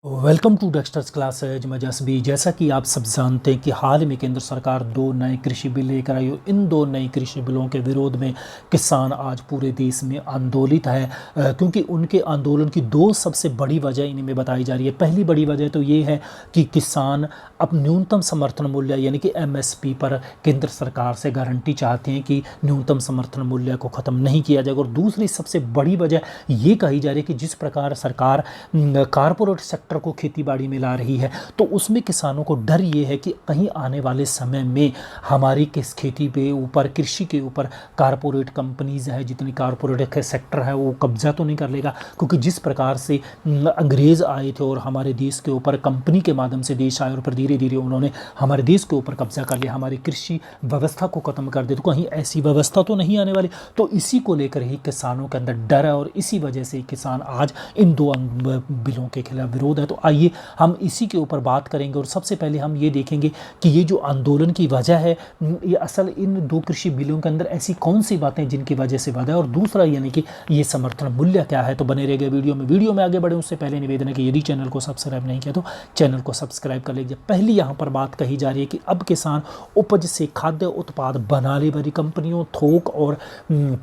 Welcome to Dexters classes. मैं जसबी। जैसा कि आप सब जानते हैं कि हाल ही में केंद्र सरकार दो नए कृषि बिल लेकर आई हो। इन दो नए कृषि बिलों के विरोध में किसान आज पूरे देश में आंदोलित है, क्योंकि उनके आंदोलन की दो सबसे बड़ी वजह इनमें बताई जा रही है। पहली बड़ी वजह तो ये है कि किसान अब न्यूनतम समर्थन मूल्य यानी कि एमएसपी पर केंद्र सरकार से गारंटी चाहते हैं कि न्यूनतम समर्थन मूल्य को ख़त्म नहीं किया जाएगा। और दूसरी सबसे बड़ी वजह ये कही जा रही है कि जिस प्रकार सरकार कारपोरेट सेक्टर को खेतीबाड़ी में ला रही है, तो उसमें किसानों को डर ये है कि कहीं आने वाले समय में हमारी किस खेती पे ऊपर, कृषि के ऊपर कारपोरेट कंपनीज है, जितनी कारपोरेट सेक्टर है वो कब्जा तो नहीं कर लेगा। क्योंकि जिस प्रकार से अंग्रेज़ आए थे और हमारे देश के ऊपर कंपनी के माध्यम से देश आए और फिर धीरे धीरे उन्होंने हमारे देश के ऊपर कब्जा कर लिया, हमारी कृषि व्यवस्था को ख़त्म कर दिया, तो कहीं ऐसी व्यवस्था तो नहीं आने वाली। तो इसी को लेकर ही किसानों के अंदर डर है और इसी वजह से किसान आज इन दो बिलों के खिलाफ विरोध है। तो आइए हम इसी के ऊपर बात करेंगे और सबसे पहले हम ये देखेंगे कि ये जो आंदोलन की वजह है, ये असल इन दो कृषि बिलों के अंदर ऐसी कौन सी बातें जिनकी वजह से वजह है, और दूसरा यानी कि ये समर्थन मूल्य क्या है। तो बने रहेगा वीडियो में आगे बढ़े उससे पहले निवेदन है कि यदि चैनल को सब्सक्राइब नहीं किया तो चैनल को सब्सक्राइब कर लीजिए। पहली यहाँ पर बात कही जा रही है कि अब किसान उपज से खाद्य उत्पाद बनाने वाली कंपनियों, थोक और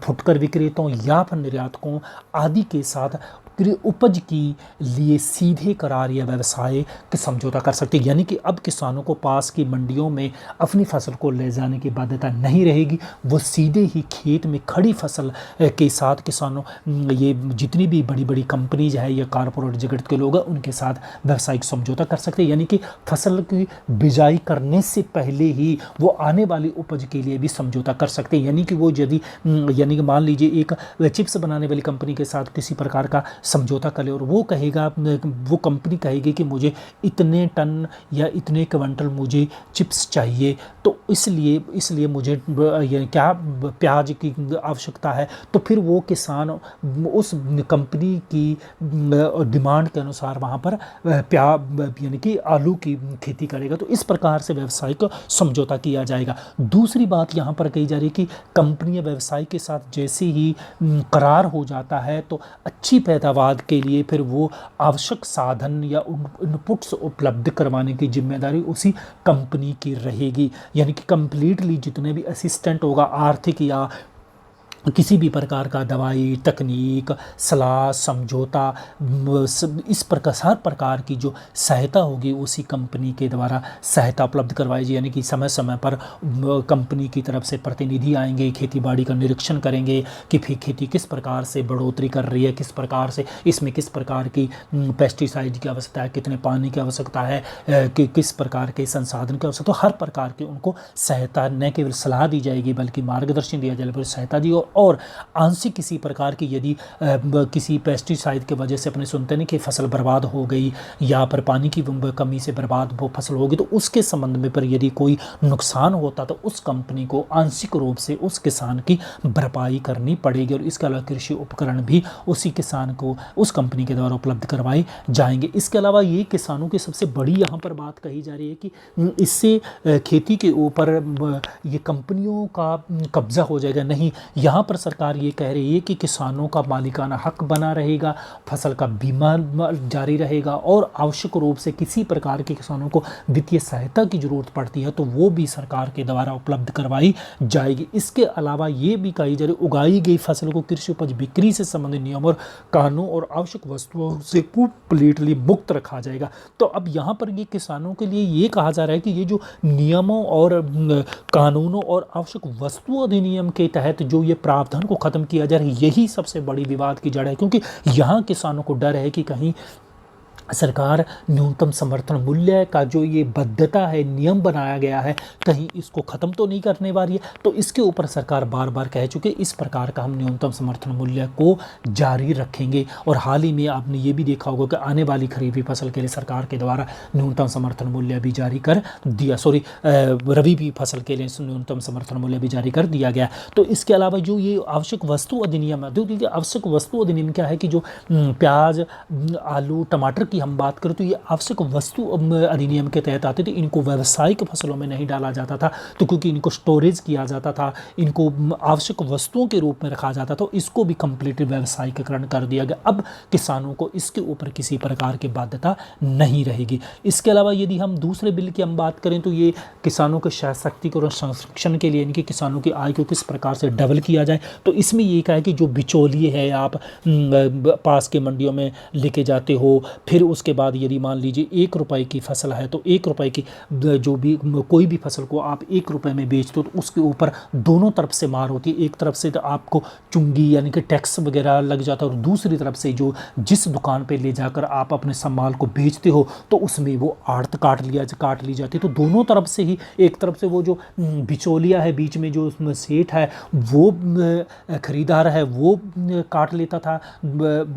फुटकर विक्रेताओं या फिर निर्यातकों आदि के साथ उपज के लिए सीधे करार या व्यवसाय के समझौता कर सकते हैं। यानी कि अब किसानों को पास की मंडियों में अपनी फसल को ले जाने की बाध्यता नहीं रहेगी, वो सीधे ही खेत में खड़ी फसल के साथ किसानों, ये जितनी भी बड़ी बड़ी कंपनीज है या कारपोरेट जगत के लोग हैं, उनके साथ व्यवसायिक समझौता कर सकते हैं। यानी कि फसल की बिजाई करने से पहले ही वो आने वाली उपज के लिए भी समझौता कर सकते हैं। यानी कि वो यदि यानी कि मान लीजिए एक चिप्स बनाने वाली कंपनी के साथ किसी प्रकार का समझौता कर ले और वो कहेगा, वो कंपनी कहेगी कि मुझे इतने टन या इतने क्विंटल मुझे चिप्स चाहिए, तो इसलिए मुझे क्या प्याज की आवश्यकता है, तो फिर वो किसान उस कंपनी की डिमांड के अनुसार वहाँ पर यानी कि आलू की खेती करेगा। तो इस प्रकार से व्यावसायिक समझौता किया जाएगा। दूसरी बात यहाँ पर कही जा रही है कि कंपनियाँ व्यवसाय के साथ जैसे ही करार हो जाता है तो अच्छी पैदावार के लिए फिर वो आवश्यक साधन या इनपुट्स उपलब्ध करवाने की जिम्मेदारी उसी कंपनी की रहेगी। यानी कि कंप्लीटली जितने भी असिस्टेंट होगा, आर्थिक या किसी भी प्रकार का दवाई, तकनीक, सलाह, समझौता, इस प्रकार हर प्रकार की जो सहायता होगी उसी कंपनी के द्वारा सहायता उपलब्ध करवाई जाए। यानी कि समय समय पर कंपनी की तरफ से प्रतिनिधि आएंगे, खेतीबाड़ी का निरीक्षण करेंगे कि फिर खेती किस प्रकार से बढ़ोतरी कर रही है, किस प्रकार से इसमें किस प्रकार की पेस्टिसाइड की आवश्यकता है, कितने पानी की आवश्यकता है, कि किस प्रकार के संसाधन की आवश्यकता। तो हर प्रकार की उनको सहायता न केवल सलाह दी जाएगी बल्कि मार्गदर्शन दिया जाएगा, सहायता दी। और आंशिक किसी प्रकार की यदि किसी पेस्टिसाइड की वजह से अपने सुनते नहीं कि फसल बर्बाद हो गई या पर पानी की कमी से बर्बाद वो फसल होगी, तो उसके संबंध में पर यदि कोई नुकसान होता तो उस कंपनी को आंशिक रूप से उस किसान की भरपाई करनी पड़ेगी। और इसके अलावा कृषि उपकरण भी उसी किसान को उस कंपनी के द्वारा उपलब्ध करवाए जाएंगे। इसके अलावा ये किसानों की सबसे बड़ी यहाँ पर बात कही जा रही है कि इससे खेती के ऊपर ये कंपनियों का कब्जा हो जाएगा। नहीं, यहाँ पर सरकार ये कह रही है कि किसानों का मालिकाना हक बना रहेगा, फसल का बीमा जारी रहेगा और आवश्यक रूप से किसी प्रकार के किसानों को वित्तीय सहायता की जरूरत पड़ती है तो वो भी सरकार के द्वारा उपलब्ध करवाई जाएगी। इसके अलावा ये भी कही जा रही है उगाई गई फसल को कृषि उपज बिक्री से संबंधित नियम और कानून और आवश्यक वस्तुओं से कंप्लीटली मुक्त रखा जाएगा। तो अब यहाँ पर ये किसानों के लिए ये कहा जा रहा है कि ये जो नियमों और कानूनों और आवश्यक वस्तुओं अधिनियम के तहत जो ये प्रावधान को ख़त्म किया जा रहा है, यही सबसे बड़ी विवाद की जड़ है। क्योंकि यहाँ किसानों को डर है कि कहीं सरकार न्यूनतम समर्थन मूल्य का जो ये बाध्यता है, नियम बनाया गया है, कहीं इसको ख़त्म तो नहीं करने वाली है। तो इसके ऊपर सरकार बार बार कह चुके इस प्रकार का हम न्यूनतम समर्थन मूल्य को जारी रखेंगे। और हाल ही में आपने ये भी देखा होगा कि आने वाली खरीफी फसल के लिए सरकार के द्वारा न्यूनतम समर्थन मूल्य भी जारी कर दिया, रबी की फसल के लिए न्यूनतम समर्थन मूल्य भी जारी कर दिया गया। तो इसके अलावा जो ये आवश्यक वस्तु अधिनियम है, आवश्यक वस्तु अधिनियम क्या है कि जो प्याज, आलू, टमाटर की हम बात करें तो ये आवश्यक वस्तु अधिनियम के तहत आते थे। इनको व्यावसायिक फसलों में नहीं डाला जाता था, तो क्योंकि इनको स्टोरेज किया जाता था, इनको आवश्यक वस्तुओं के रूप में रखा जाता था, इसको भी कंप्लीटली व्यावसायिकरण कर दिया गया। अब किसानों को इसके ऊपर किसी प्रकार की बाध्यता नहीं रहेगी। इसके अलावा यदि हम दूसरे बिल की हम बात करें तो ये किसानों के सशक्तिकरण और संरक्षण के लिए, यानी कि किसानों की आय को किस प्रकार से डबल किया जाए, तो इसमें ये कहा है कि जो बिचौलिए है आप पास के मंडियों में लेके जाते हो, फिर उसके बाद यदि मान लीजिए 1 रुपए की फसल है तो 1 रुपए की जो भी कोई भी फसल को आप 1 रुपए में बेचते हो तो उसके ऊपर दोनों तरफ से मार होती है। एक तरफ से तो आपको चुंगी यानी कि टैक्स वगैरह लग जाता है, और दूसरी तरफ से जो जिस दुकान पे ले जाकर आप अपने सामान को बेचते हो तो उसमें वो आड़त काट ली जाती है। तो दोनों तरफ से ही, एक तरफ से वो जो बिचौलिया है, बीच में जो उसमें सेठ है, वो खरीदार है, वो काट लेता था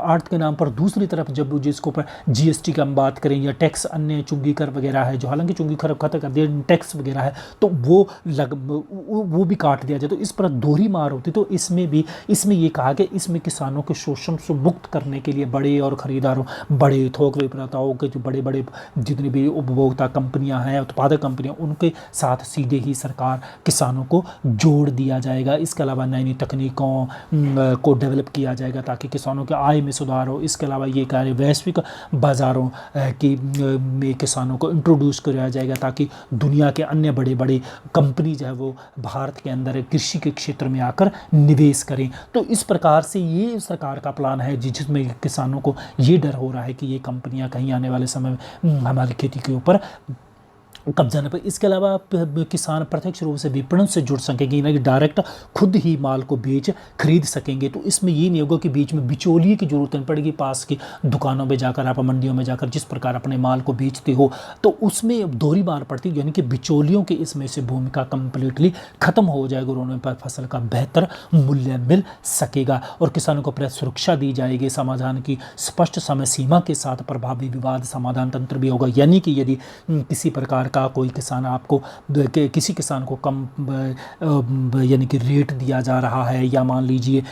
आड़त के नाम पर। दूसरी तरफ जब जिसको ऊपर जीएसटी की हम बात करें या टैक्स, अन्य चुंगी कर वगैरह है, जो हालांकि चुंगी कर खत्म कर दिया, टैक्स वगैरह है, तो वो भी काट दिया जाए। तो इस पर दोहरी मार होती। तो इसमें ये कहा कि इसमें किसानों के शोषण से मुक्त करने के लिए बड़े और खरीदारों, बड़े थोक विक्रेताओं के जो बड़े बड़े जितने भी उपभोक्ता कंपनियां हैं, उत्पादक कंपनियां, उनके साथ सीधे ही सरकार किसानों को जोड़ दिया जाएगा। इसके अलावा नई नई तकनीकों को डेवलप किया जाएगा ताकि किसानों के आय में सुधार हो। इसके अलावा ये कार्य वैश्विक बाज़ारों में किसानों को इंट्रोड्यूस किया जाएगा ताकि दुनिया के अन्य बड़े बड़े कंपनी जो है वो भारत के अंदर कृषि के क्षेत्र में आकर निवेश करें। तो इस प्रकार से ये सरकार का प्लान है जिसमें किसानों को ये डर हो रहा है कि ये कंपनियां कहीं आने वाले समय में हमारी खेती के ऊपर कब्जा न पाए। इसके अलावा किसान प्रत्यक्ष रूप से विपणन से जुड़ सकेंगे, ना कि डायरेक्ट खुद ही माल को खरीद सकेंगे। तो इसमें ये नहीं होगा कि बीच में बिचौलिए की जरूरत नहीं पड़ेगी। पास की दुकानों में जाकर, आप मंडियों में जाकर जिस प्रकार अपने माल को बेचते हो तो उसमें दोहरी मार पड़ती है, यानी कि बिचौलियों की इसमें से भूमिका कंप्लीटली खत्म हो जाएगी और उन्हें पर फसल का बेहतर मूल्य मिल सकेगा और किसानों को पर्याप्त सुरक्षा दी जाएगी। समाधान की स्पष्ट समय सीमा के साथ प्रभावी विवाद समाधान तंत्र भी होगा, यानी कि यदि किसी प्रकार का कोई किसान आपको किसी किसान को कम यानी कि रेट दिया जा रहा है, या मान लीजिए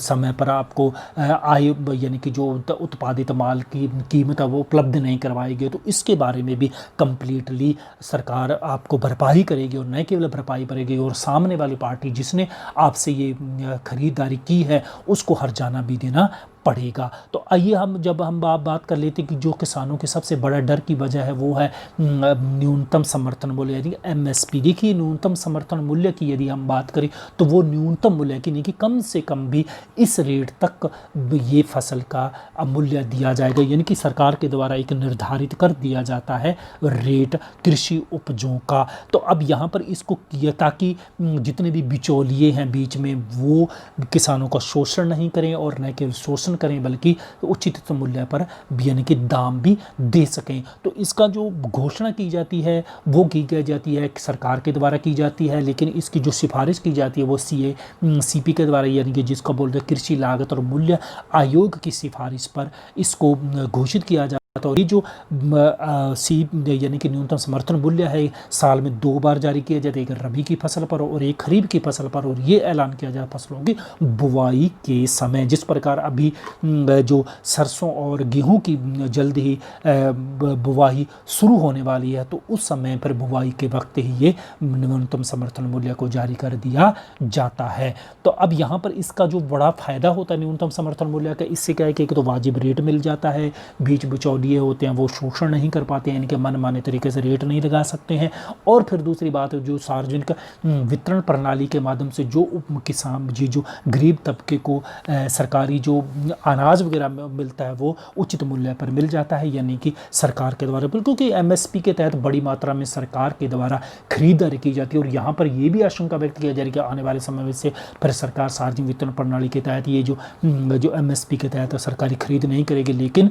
समय पर आपको आय यानी कि जो उत्पादित माल की कीमत है वो उपलब्ध नहीं करवाई गई, तो इसके बारे में भी कंप्लीटली सरकार आपको भरपाई करेगी। और न केवल भरपाई करेगी, और सामने वाली पार्टी जिसने आपसे ये खरीदारी की है उसको हर्जाना भी देना पड़ेगा। तो आइए जब हम बात कर लेते हैं कि जो किसानों के सबसे बड़ा डर की वजह है वो है न्यूनतम समर्थन मूल्य, यानी एमएसपी। देखिए, न्यूनतम समर्थन मूल्य की यदि हम बात करें तो वो न्यूनतम मूल्य की नहीं कि कम से कम भी इस रेट तक ये फसल का मूल्य दिया जाएगा, यानी कि सरकार के द्वारा एक निर्धारित कर दिया जाता है रेट कृषि उपजों का। तो अब यहाँ पर इसको किया ताकि जितने भी बिचौलिए हैं बीच में वो किसानों का शोषण नहीं करें, और न केवल शोषण करें बल्कि उचित मूल्य पर यानी कि दाम भी दे सकें। तो इसका जो घोषणा की जाती है वो की जाती है सरकार के द्वारा की जाती है, लेकिन इसकी जो सिफारिश की जाती है वो सीपी के द्वारा, यानी कि जिसका बोलते हैं कृषि लागत और मूल्य आयोग की सिफारिश पर इसको घोषित किया जाता है। तो ये जो यानी कि न्यूनतम समर्थन मूल्य है साल में 2 बार जारी किया जाता है, एक रबी की फसल पर और एक खरीफ की फसल पर, और ये ऐलान किया जाए फसलों की बुवाई के समय। जिस प्रकार अभी जो सरसों और गेहूं की जल्द ही बुवाई शुरू होने वाली है, तो उस समय पर बुवाई के वक्त ही ये न्यूनतम समर्थन मूल्य को जारी कर दिया जाता है। तो अब यहाँ पर इसका जो बड़ा फायदा होता है न्यूनतम समर्थन मूल्य का, इससे क्या है कि एक तो वाजिब रेट मिल जाता है, बीच बिचौलिए होते हैं वो शोषण नहीं कर पाते हैं, इनके मनमाने तरीके से रेट नहीं लगा सकते हैं। और फिर दूसरी बात जो सार्वजनिक वितरण प्रणाली के माध्यम से जो किसान जो गरीब तबके को सरकारी जो अनाज वगैरह मिलता है वो उचित मूल्य पर मिल जाता है, यानी कि सरकार के द्वारा, क्योंकि एमएसपी के तहत बड़ी मात्रा में सरकार के द्वारा खरीदारी की जाती है। और यहाँ पर ये भी आशंका व्यक्त किया जा रही है कि आने वाले समय में से फिर सरकार सार्वजनिक वितरण प्रणाली के तहत ये जो एमएसपी के तहत सरकारी खरीद नहीं करेगी, लेकिन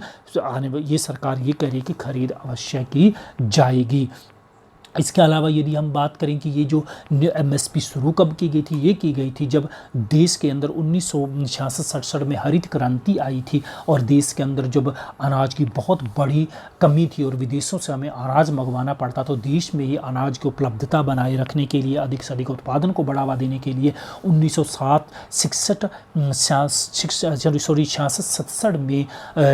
ये सरकार ये कह रही है कि खरीद अवश्य की जाएगी। इसके अलावा यदि हम बात करें कि ये जो एमएसपी शुरू कब की गई थी, ये की गई थी जब देश के अंदर 1966-67 में हरित क्रांति आई थी और देश के अंदर जब अनाज की बहुत बड़ी कमी थी और विदेशों से हमें अनाज मंगवाना पड़ता, तो देश में ही अनाज की उपलब्धता बनाए रखने के लिए, अधिक से अधिक उत्पादन को बढ़ावा देने के लिए 1967 में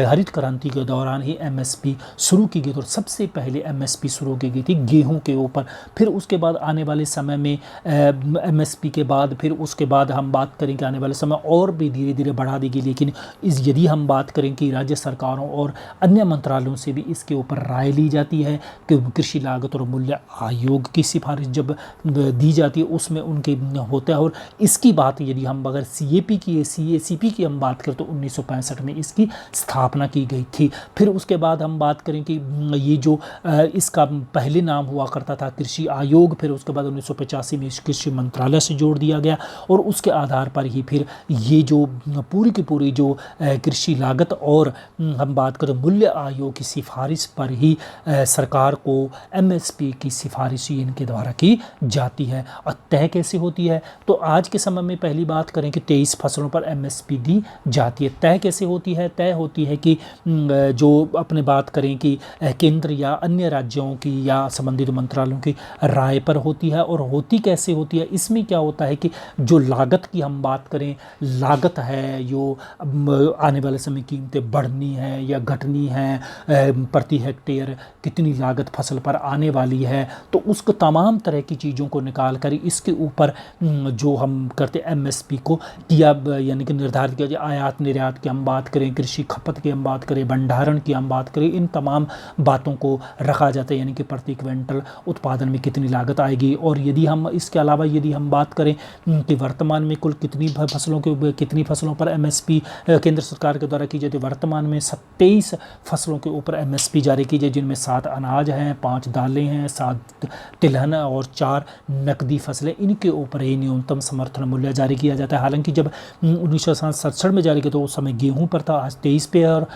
हरित क्रांति के दौरान ही एमएसपी शुरू की गई। तो सबसे पहले एमएसपी शुरू की गई थी गेहूं के ऊपर। फिर उसके बाद आने वाले समय में एमएसपी के बाद फिर उसके बाद हम बात करेंगे आने वाले समय और भी धीरे धीरे बढ़ा दी गई। लेकिन यदि हम बात करें कि राज्य सरकारों और अन्य मंत्रालयों से भी इसके ऊपर राय ली जाती है कि कृषि लागत और मूल्य आयोग की सिफारिश जब दी जाती है उसमें उनके होता है। और इसकी बात यदि हम अगर सीएपी की सीएसीपी की हम बात करें तो 1965 में इसकी स्थापना की गई थी। फिर उसके बाद हम बात करें कि ये जो इसका पहले नाम हुआ करता था कृषि आयोग, फिर उसके बाद 1985 में इस कृषि मंत्रालय से जोड़ दिया गया और उसके आधार पर ही फिर ये जो पूरी की पूरी जो कृषि लागत और हम बात करें मूल्य आयोग की सिफारिश पर ही सरकार को एमएसपी की सिफारिश इनके द्वारा की जाती है। और तय कैसे होती है, तो आज के समय में पहली बात करें कि 23 फसलों पर एमएसपी दी जाती है। तय कैसे होती है, तय होती है कि जो अपने बात करें कि केंद्र या अन्य राज्यों की या संबंधित मंत्रालयों की राय पर होती है। और होती कैसे होती है, इसमें क्या होता है कि जो लागत की हम बात करें, लागत है जो आने वाले समय कीमतें बढ़नी है या घटनी है, प्रति हेक्टेयर कितनी लागत फसल पर आने वाली है, तो उसको तमाम तरह की चीज़ों को निकाल कर इसके ऊपर जो हम करते एमएसपी को किया यानी कि निर्धारित किया जाए। आयात निर्यात की हम बात करें, कृषि खपत की हम बात करें, भंडारण की हम बात करें, इन तमाम बातों को रखा जाता है, यानी कि प्रति क्विंटल उत्पादन में कितनी लागत आएगी। और यदि हम इसके अलावा यदि हम बात करें कि वर्तमान में कुल कितनी फसलों पर एमएसपी केंद्र सरकार के द्वारा की जाती है, वर्तमान में 27 फसलों के ऊपर एमएसपी जारी की जाए, जिनमें 7 अनाज हैं, 5 दालें हैं, 7 तिलहन और 4 नकदी फसलें, इनके ऊपर ही न्यूनतम समर्थन मूल्य जारी किया जाता है। हालांकि जब 1967 में जारी किया तो उस समय गेहूं पर था, आज 23 पे और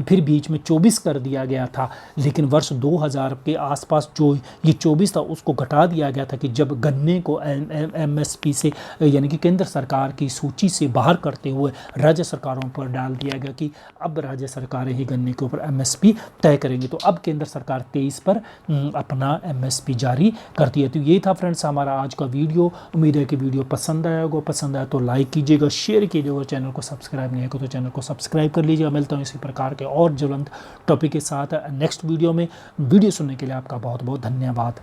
फिर बीच में 24 कर दिया गया था। लेकिन वर्ष 2000 के आसपास जो ये 24 था उसको घटा दिया गया था कि जब गन्ने को एमएसपी से यानी कि केंद्र सरकार की सूची से बाहर करते हुए राज्य सरकारों पर डाल दिया गया कि अब राज्य सरकारें ही गन्ने के ऊपर एमएसपी तय करेंगे। तो अब केंद्र सरकार 23 पर अपना एमएसपी जारी करती है। तो ये था फ्रेंड्स हमारा आज का वीडियो। उम्मीद है कि वीडियो पसंद आया होगा। पसंद आया तो लाइक कीजिएगा, शेयर कीजिएगा, चैनल को सब्सक्राइब नहीं है तो चैनल को सब्सक्राइब कर लीजिएगा। मिलता हूँ इसी प्रकार के और ज्वलंत टॉपिक के साथ नेक्स्ट वीडियो में। वीडियो सुनने के लिए आपका बहुत बहुत धन्यवाद।